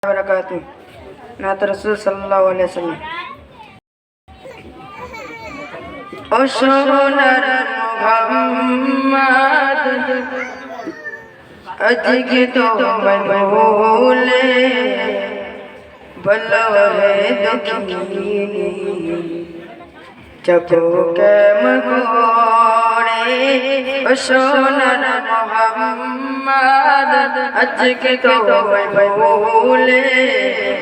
वबरकातुहू नात रसूल सल्लल्लाहु अलैहि वसल्लम। ओ सोनार मोहम्मद अजके तो मैं भूले बलो है दुखी जबो के मकोड़े। ओ सोनार मोहम्मद अजके तो मैं भूले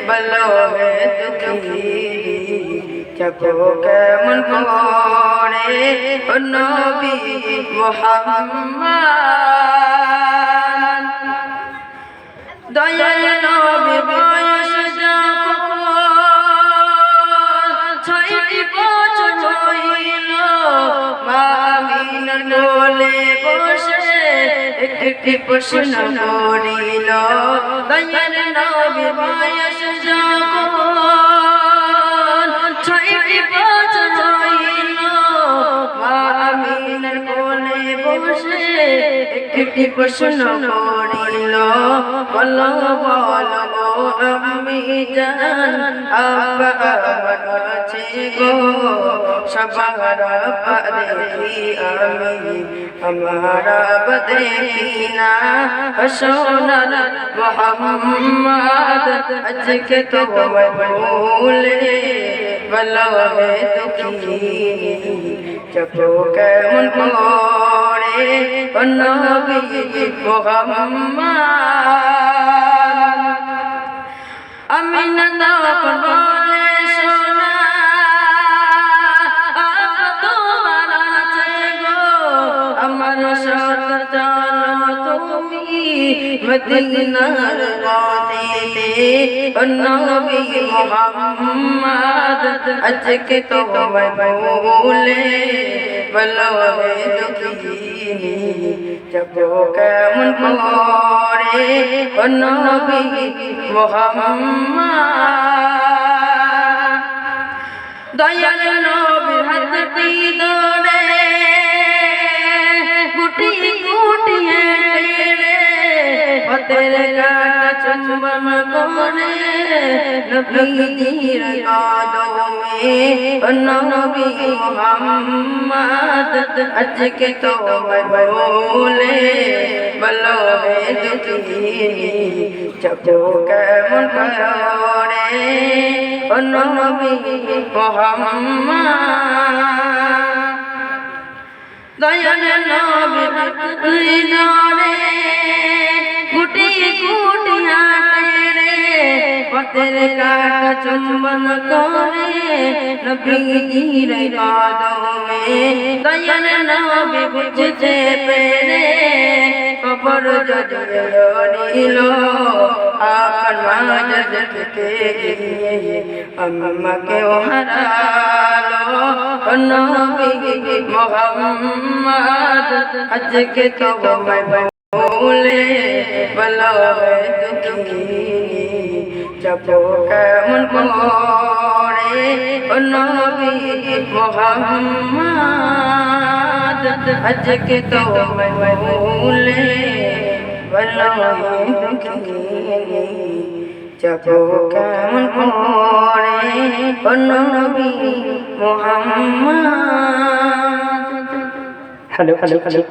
बलो है दुखी जबो के मकोड़े। ओ नबी मुहम्मद दयाल नबी बयस যখন 6 বছর হইল মা আমিনার কোলে বসে একটি প্রশ্ন করিল। দয়াল নবী বয়স যখন 6 বছর হইল মা আমিনার কোলে বসে একটি প্রশ্ন করিল। বলো বলো আমি জান আব্বা আমার আছে গো সবার দেখি আমি हमारा बदेखीना। सोनार मोहम्मद अजके तो मैं भूले बलो है दुखी जबो के मन कोड़े। ओ नबी मुहम्मद आमिना तখন বলে সোনা আপ তোমার আছে গো আমার সাথে চলো তুমি মদিনার পথেতে। ও নবী মুহাম্মদ আজকে তো मैं भूले बलो है दुखी जबो के मन कोड़े। ओ नबी मुहम्मद दयाल नबीर हाथटी धरे गुटी गुटी हेटे पतेर गाछ चुम्बन करे नबीर कदमे। ओ नबी मुहम्मद अजके तो मैं भूले बलो है दुखी जबो के मन कोड़े। ओ नबी मुहम्मद दयाल नबीर धरे गुटी गुटी हाटे पतेर गाछ चुम्बन करे नबीर कदमे। दयाल नबी बुझते पेरे कबर जड़िल आपन माज देखते गिए अम्मा के हारालो। ओ नबी मुहम्मद अजके तो मैं भूले बलो है दुखी जबो के मन कोड़े। ओ नबी मुहम्मद अजके तो मैं भूले बलो है दुखी जबो के मन कोड़े। ओ नबी मुहम्मद। Hello hello hello.